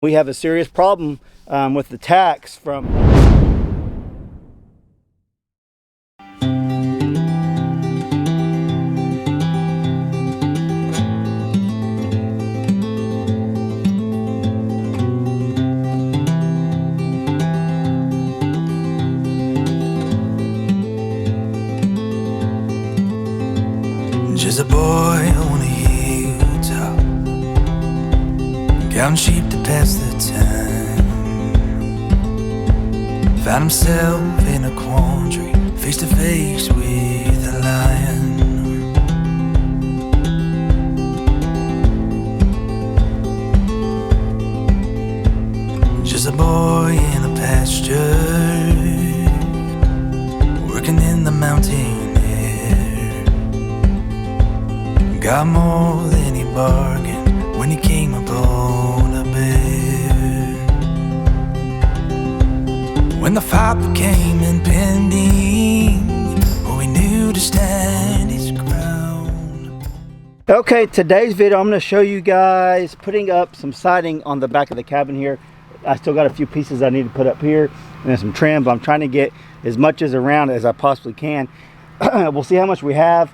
We have a serious problem with the tax from just a boy on a hilltop, counting sheep to pass the time. Found himself in a quandary, face to face with a lion. Just a boy in a pasture, working in the mountain air. Got more than he bargained when he came upon a bear. When the fight became impending, oh, he knew to stand his ground. Okay, today's video I'm going to show you guys putting up some siding on the back of the cabin here. I still got a few pieces I need to put up here and then some trim, but I'm trying to get as much as around as I possibly can. We'll see how much we have.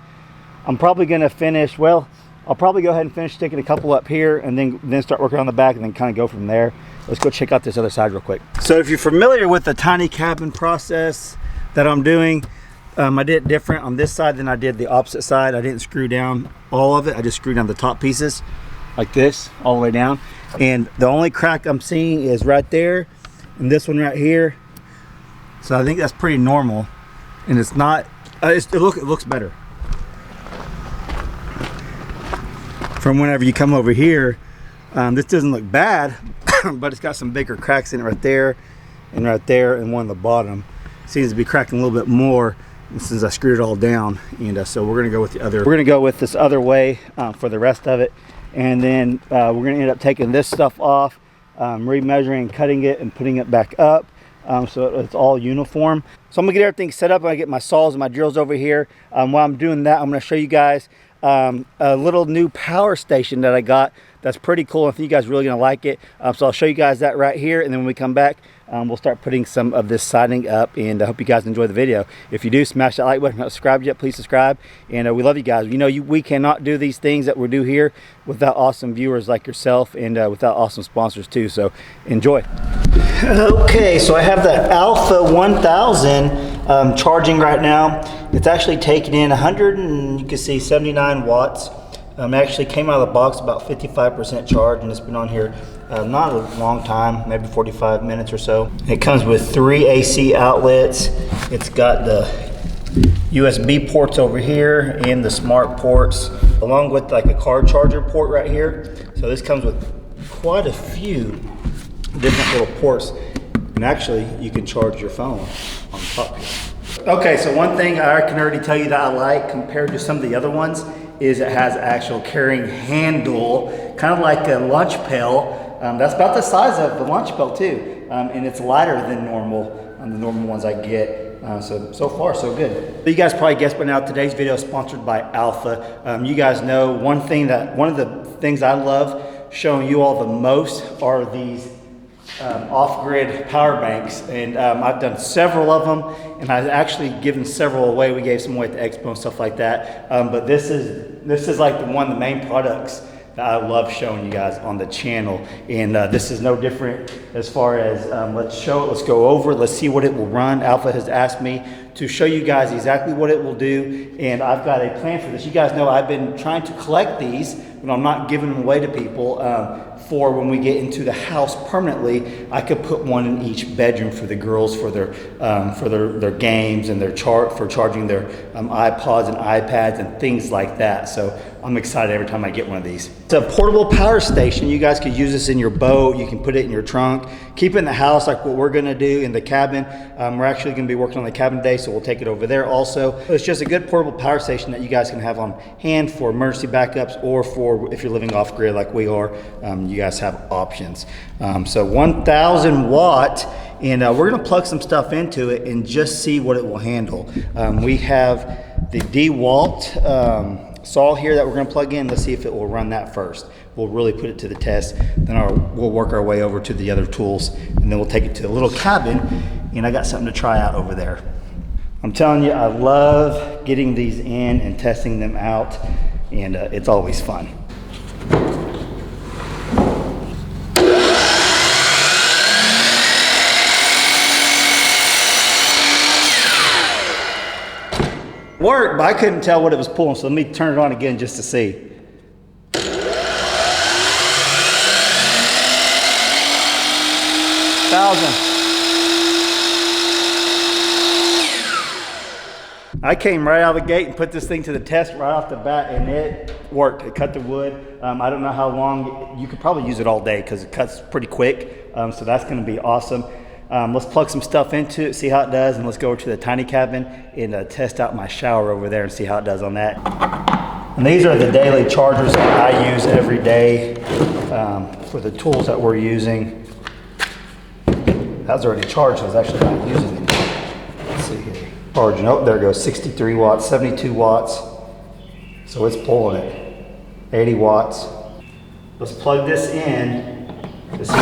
I'm probably going to finish, well, I'll probably go ahead and finish sticking a couple up here and then start working on the back and then kind of go from there. Let's go check out this other side real quick. So if you're familiar with the tiny cabin process that I'm doing, I did it different on this side than I did the opposite side. I didn't screw down all of it. I just screwed down the top pieces like this all the way down. And the only crack I'm seeing is right there and this one right here. So I think that's pretty normal. And it's not, it looks better. From whenever you come over here, this doesn't look bad, but it's got some bigger cracks in it right there and one on the bottom. Seems to be cracking a little bit more since I screwed it all down. And so we're gonna go with this other way for the rest of it. And then we're gonna end up taking this stuff off, remeasuring, cutting it and putting it back up. So it's all uniform. So I'm gonna get everything set up. I get my saws and my drills over here. While I'm doing that, I'm gonna show you guys a little new power station that I got that's pretty cool. I think you guys are really gonna like it. So I'll show you guys that right here, and then when we come back, we'll start putting some of this siding up, and I hope you guys enjoy the video. If you do, smash that like button. If you're not subscribed yet, please subscribe, and we love you guys. You know, we cannot do these things that we do here without awesome viewers like yourself, and without awesome sponsors too, so enjoy. Okay, so I have the Alpha 1000 charging right now. It's actually taking in 100 and you can see 79 watts. It actually came out of the box about 55% charged, and it's been on here not a long time, maybe 45 minutes or so. It comes with 3 AC outlets. It's got the USB ports over here and the smart ports, along with like a car charger port right here. So this comes with quite a few different little ports, and actually you can charge your phone on the top here. Okay, so one thing I can already tell you that I like compared to some of the other ones is it has an actual carrying handle, kind of like a lunch pail. That's about the size of the lunch pail too, and it's lighter than normal, the normal ones I get. So far so good. You guys probably guessed by now, today's video is sponsored by Alpha. You guys know one of the things I love showing you all the most are these off-grid power banks, and I've done several of them, and I've actually given several away. We gave some away at the expo and stuff like that, but this is like one of the main products that I love showing you guys on the channel, and this is no different as far as let's go over it, let's see what it will run. Alpha has asked me to show you guys exactly what it will do, and I've got a plan for this. You guys know I've been trying to collect these, but I'm not giving them away to people. For when we get into the house permanently, I could put one in each bedroom for the girls for their games and for charging their iPods and iPads and things like that. So I'm excited every time I get one of these. It's a portable power station. You guys could use this in your boat. You can put it in your trunk. Keep it in the house like what we're gonna do in the cabin. We're actually gonna be working on the cabin today, so we'll take it over there also. It's just a good portable power station that you guys can have on hand for emergency backups, or for if you're living off grid like we are. You guys have options. So 1000 watt, and we're gonna plug some stuff into it and just see what it will handle. We have the DeWalt saw here that we're going to plug in. Let's see if it will run that first. We'll really put it to the test. Then we'll work our way over to the other tools, and then we'll take it to a little cabin, and I got something to try out over there. I'm telling you, I love getting these in and testing them out, and it's always fun. Worked, but I couldn't tell what it was pulling, so let me turn it on again just to see. 1,000. I came right out of the gate and put this thing to the test right off the bat, and it worked. It cut the wood. I don't know how long. You could probably use it all day because it cuts pretty quick. So that's going to be awesome. Let's plug some stuff into it, see how it does, and let's go over to the tiny cabin and test out my shower over there and see how it does on that. And these are the daily chargers that I use every day for the tools that we're using. That was already charged, so I was actually not using it. Let's see here. Charging, oh, there it goes, 63 watts, 72 watts. So it's pulling it. 80 watts. Let's plug this in to see.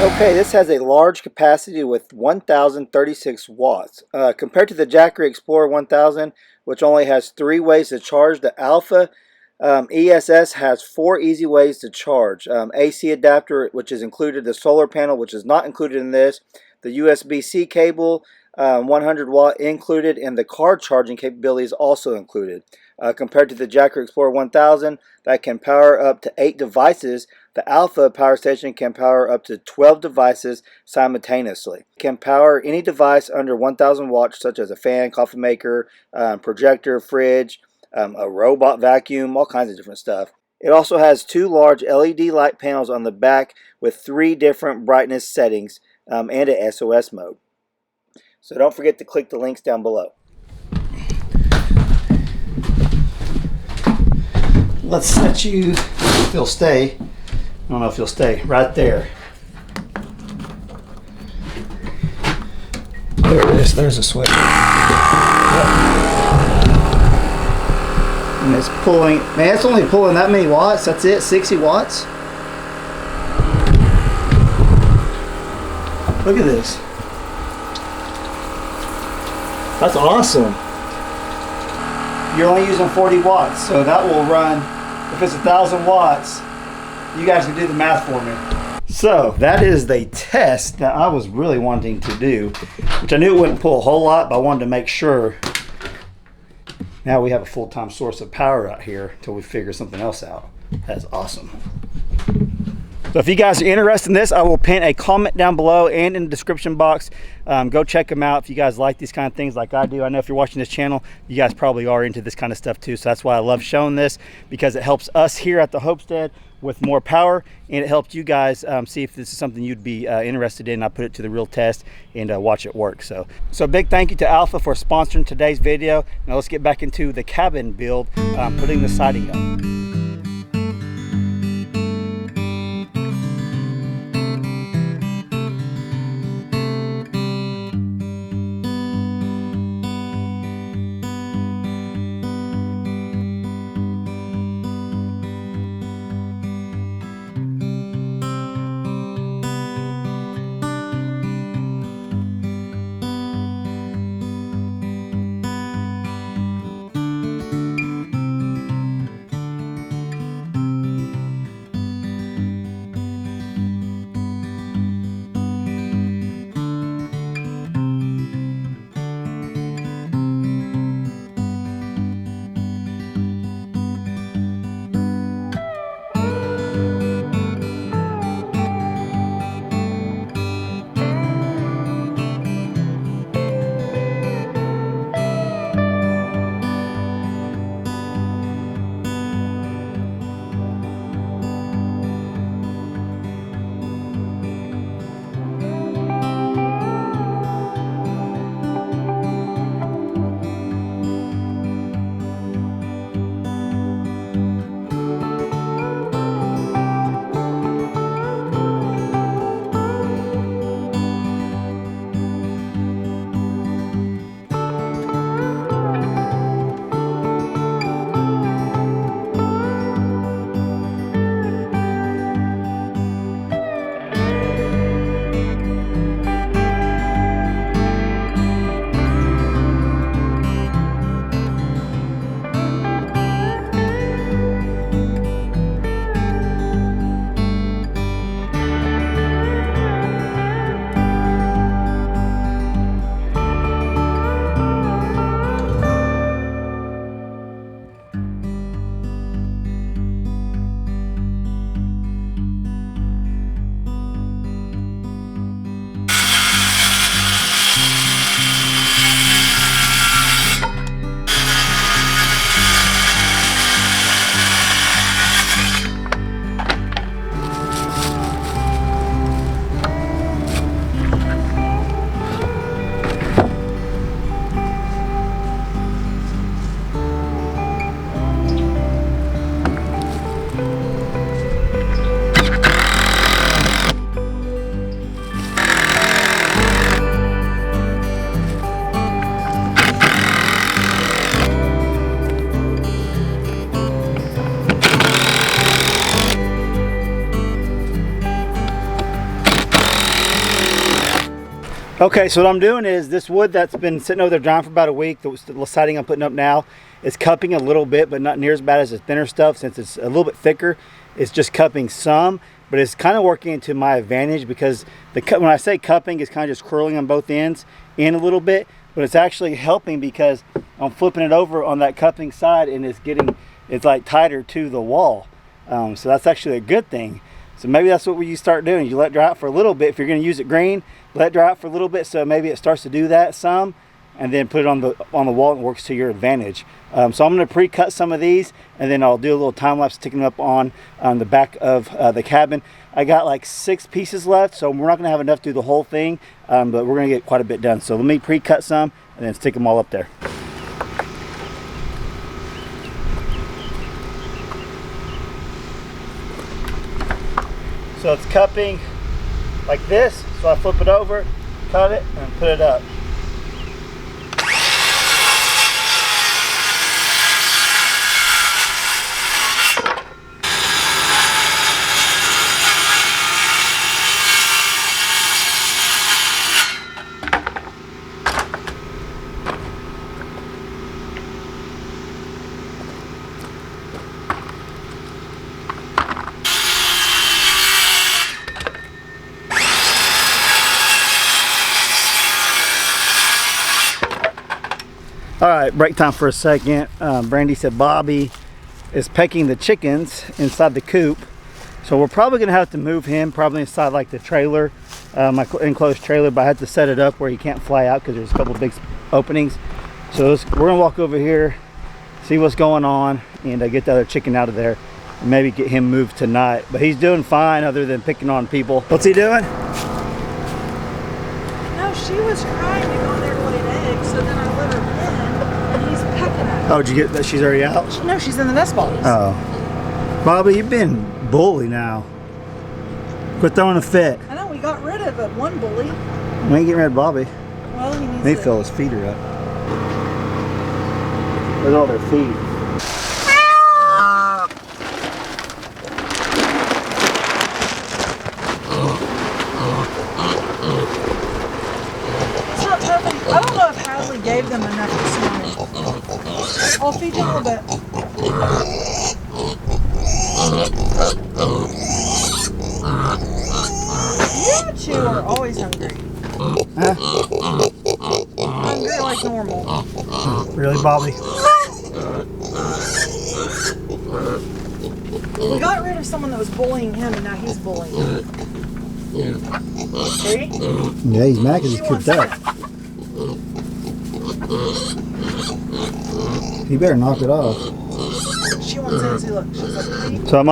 Okay, this has a large capacity with 1,036 watts. Compared to the Jackery Explorer 1000, which only has 3 ways to charge, the Alpha ESS has 4 easy ways to charge. AC adapter, which is included, the solar panel, which is not included in this, the USB-C cable, 100 watt included, and the car charging capability is also included. Compared to the Jackery Explorer 1000 that can power up to 8 devices, the Alpha power station can power up to 12 devices simultaneously. It can power any device under 1,000 watts, such as a fan, coffee maker, projector, fridge, a robot vacuum, all kinds of different stuff. It also has 2 large LED light panels on the back with 3 different brightness settings and a SOS mode. So don't forget to click the links down below. Let's set you, if you'll stay, I don't know if you'll stay, right there. There it is, there's a switch. Yep. And it's pulling, man, it's only pulling that many watts, that's it, 60 watts. Look at this. That's awesome. You're only using 40 watts, so that will run, if it's 1,000 watts, you guys can do the math for me. So that is the test that I was really wanting to do, which I knew it wouldn't pull a whole lot, but I wanted to make sure. Now we have a full-time source of power out here until we figure something else out. That's awesome. So if you guys are interested in this, I will pin a comment down below and in the description box. Go check them out if you guys like these kind of things like I do. I know if you're watching this channel, you guys probably are into this kind of stuff too. So that's why I love showing this, because it helps us here at the homestead with more power, and it helps you guys see if this is something you'd be interested in. I put it to the real test and watch it work. So big thank you to Alpha for sponsoring today's video. Now let's get back into the cabin build, putting the siding up. Okay, so what I'm doing is this wood that's been sitting over there drying for about a week, the siding I'm putting up now, is cupping a little bit, but not near as bad as the thinner stuff. Since it's a little bit thicker, it's just cupping some, but it's kind of working into my advantage because when I say cupping, it's kind of just curling on both ends in a little bit, but it's actually helping because I'm flipping it over on that cupping side and it's like tighter to the wall. So that's actually a good thing. So maybe that's what you start doing. You let dry out for a little bit. If you're going to use it green, let dry out for a little bit so maybe it starts to do that some, and then put it on the wall and it works to your advantage. So I'm going to pre-cut some of these, and then I'll do a little time lapse sticking up on the back of the cabin. I got like 6 pieces left, so we're not going to have enough to do the whole thing, but we're going to get quite a bit done. So let me pre-cut some and then stick them all up there. So it's cupping like this, so I flip it over, cut it, and put it up. All right, break time for a second. Brandy said Bobby is pecking the chickens inside the coop. So we're probably gonna have to move him probably inside like the trailer, my enclosed trailer, but I had to set it up where he can't fly out because there's a couple big openings. So we're gonna walk over here, see what's going on, and get the other chicken out of there and maybe get him moved tonight. But he's doing fine other than picking on people. What's he doing? No, she was trying to go in there to lay an egg, so then I let her in, and he's pecking at her. Oh, did you get that? She's already out? No, she's in the nest balls. Oh. Bobby, you've been bully now. Quit throwing a fit. I know, we got rid of it, one bully. We ain't getting rid of Bobby. Well, he needs They to fill his feeder up. Look at all their feet. It's not tough. I don't know if Hadley gave them enough this morning. I'll feed you a little bit. You two are always hungry. Huh? Hungry like normal. Really, Bobby? We got rid of someone that was bullying him, and now he's bullying him. See? Yeah, he's mad because he's cooped up. You better knock it off. She wants in. See, look. She's like, So I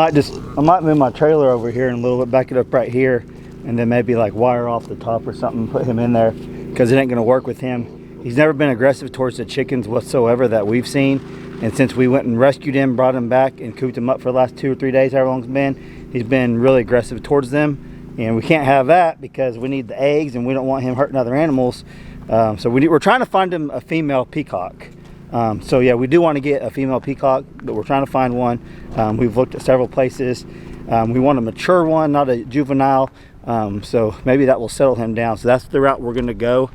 might move my trailer over here and a little bit, back it up right here, and then maybe like wire off the top or something, put him in there, because it ain't gonna work with him. He's never been aggressive towards the chickens whatsoever that we've seen, and since we went and rescued him, brought him back and cooped him up for the last 2 or 3 days, however long it's been, he's been really aggressive towards them, and we can't have that because we need the eggs and we don't want him hurting other animals. So we're trying to find him a female peacock. So yeah, we do want to get a female peacock, but we're trying to find one. We've looked at several places. We want a mature one, not a juvenile. So maybe that will settle him down. So that's the route we're going to go.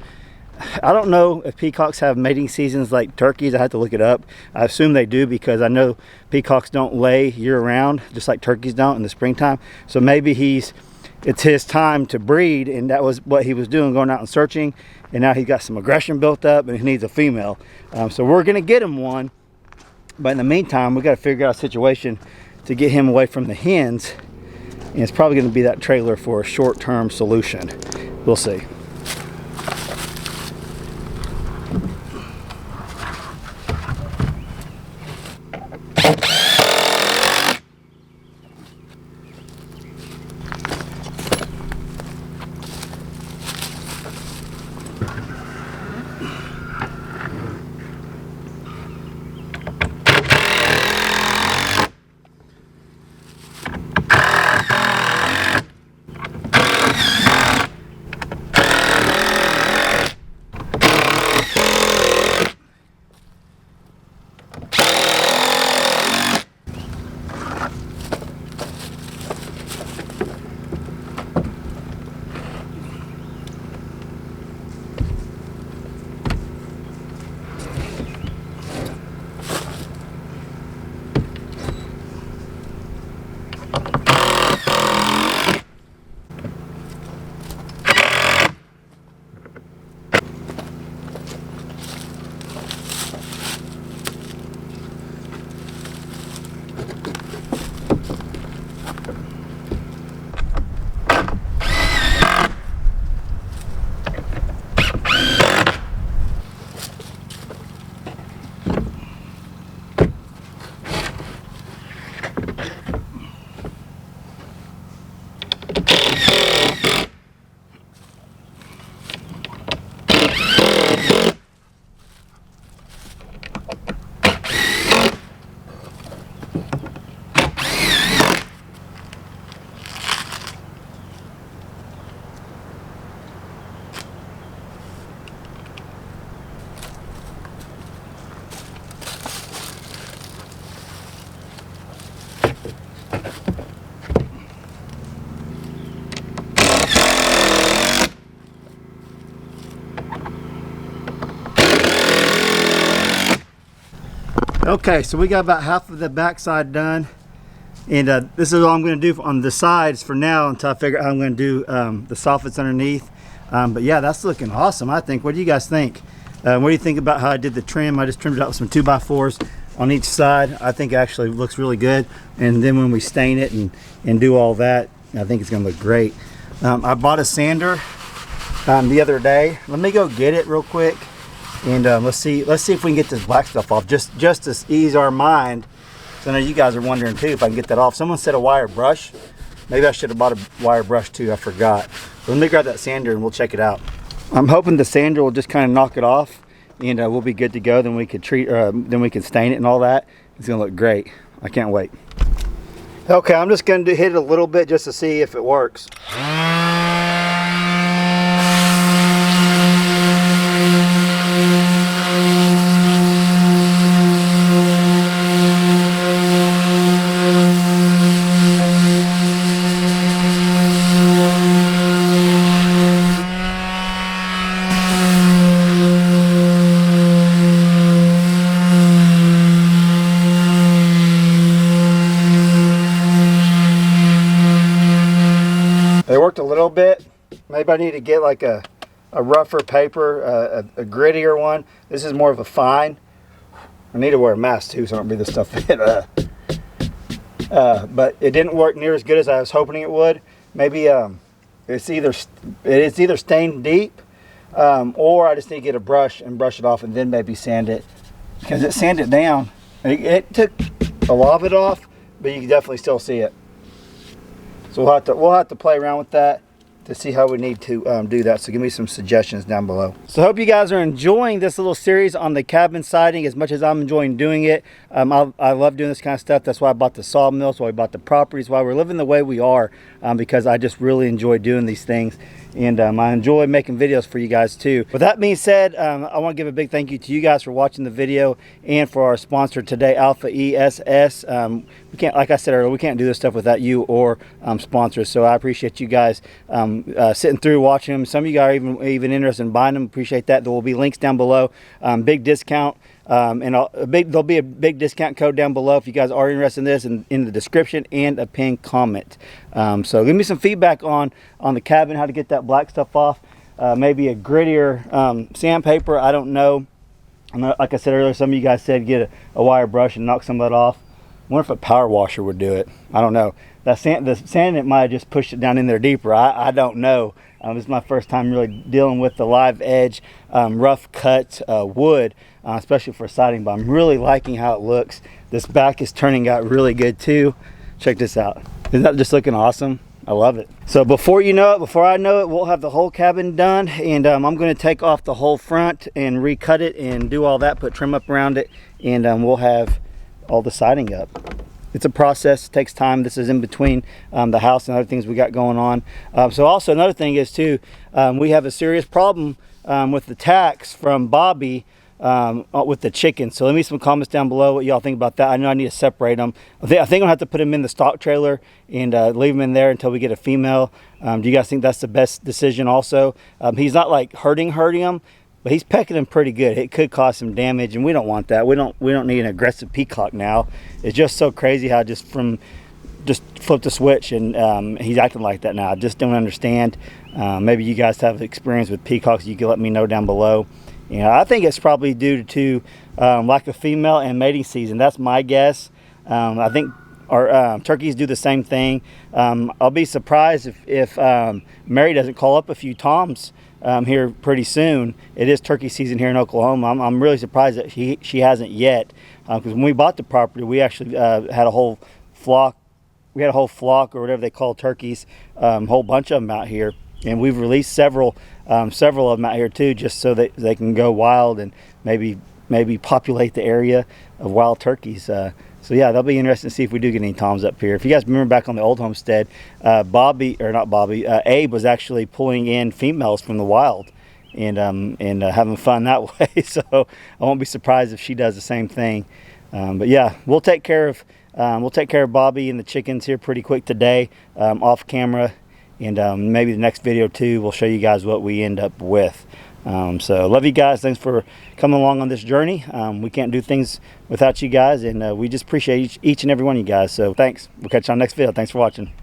I don't know if peacocks have mating seasons like turkeys. I had to look it up. I assume they do because I know peacocks don't lay year round, just like turkeys don't in the springtime. So maybe it's his time to breed, and that was what he was doing, going out and searching, and now he's got some aggression built up and he needs a female. So we're gonna get him one, but in the meantime we got to figure out a situation to get him away from the hens, and it's probably going to be that trailer for a short-term solution. We'll see. Okay, so we got about half of the backside done, and this is all I'm going to do on the sides for now until I figure out how I'm going to do the soffits underneath. But yeah, that's looking awesome, I think. What do you guys think? What do you think about how I did the trim? I just trimmed it out with some 2x4s on each side. I think it actually looks really good. And then when we stain it and do all that, I think it's going to look great. I bought a sander the other day. Let me go get it real quick, and let's see if we can get this black stuff off, just to ease our mind. So I know you guys are wondering too if I can get that off. Someone said a wire brush. Maybe I should have bought a wire brush too. I forgot. So let me grab that sander and we'll check it out. I'm hoping the sander will just kind of knock it off, and we'll be good to go. Then we could then we can stain it and all that. It's gonna look great. I can't wait. Okay, I'm just gonna hit it a little bit just to see if it works. They worked a little bit. Maybe I need to get like a rougher paper, a grittier one. This is more of a fine. I need to wear a mask too so I don't breathe this stuff in. But it didn't work near as good as I was hoping it would. Maybe it's either stained deep, or I just need to get a brush and brush it off and then maybe sand it, because it sanded down. It took a lot of it off, but you can definitely still see it. So we'll have to play around with that to see how we need to do that. So give me some suggestions down below. So I hope you guys are enjoying this little series on the cabin siding as much as I'm enjoying doing it. I love doing this kind of stuff. That's why I bought the sawmill, that's why we bought the properties, why we're living the way we are, because I just really enjoy doing these things. And I enjoy making videos for you guys too. With that being said, I want to give a big thank you to you guys for watching the video and for our sponsor today, Alpha ESS. We can't, like I said earlier, we can't do this stuff without you or sponsors. So I appreciate you guys sitting through watching them. Some of you guys are even interested in buying them. Appreciate that. There will be links down below. Big discount. And there'll be a big discount code down below if you guys are interested in this, and in the description and a pinned comment. So give me some feedback on the cabin, how to get that black stuff off. Maybe a grittier sandpaper, I don't know. Like I said earlier, some of you guys said get a wire brush and knock some of that off. I wonder if a power washer would do it. I don't know. The sand, it might have just pushed it down in there deeper. I don't know. This is my first time really dealing with the live edge, rough cut wood, especially for siding, but I'm really liking how it looks. This back is turning out really good too. Check this out. Isn't that just looking awesome? I love it. So before I know it, we'll have the whole cabin done, and I'm going to take off the whole front and recut it and do all that, put trim up around it, and we'll have all the siding up. It's a process, it takes time. This is in between the house and other things we got going on. So also another thing is too, we have a serious problem with the tacks from Bobby with the chickens. So leave me some comments down below what y'all think about that. I know I need to separate them. I think I'm gonna have to put them in the stock trailer and leave them in there until we get a female. Do you guys think that's the best decision also? He's not like hurting them, but he's pecking them pretty good. It could cause some damage, and we don't want that. We don't need an aggressive peacock now. It's just so crazy how just flipped the switch and he's acting like that now. I just don't understand. Maybe you guys have experience with peacocks. You can let me know down below. You know, I think it's probably due to lack of female and mating season. That's my guess. I think our turkeys do the same thing. I'll be surprised if Mary doesn't call up a few toms here pretty soon. It is turkey season here in Oklahoma. I'm really surprised that she hasn't yet, because when we bought the property, we actually had a whole flock. We had a whole flock, or whatever they call turkeys, a whole bunch of them out here, and we've released several of them out here too, just so that they can go wild and maybe populate the area of wild turkeys. So yeah, that'll be interesting to see if we do get any toms up here. If you guys remember back on the old homestead, Abe was actually pulling in females from the wild and having fun that way. So I won't be surprised if she does the same thing. But yeah, we'll take care of Bobby and the chickens here pretty quick today, off camera, and maybe the next video too, we'll show you guys what we end up with. So love you guys. Thanks for coming along on this journey. We can't do things without you guys, and we just appreciate each and every one of you guys. So thanks. We'll catch you on the next video. Thanks for watching.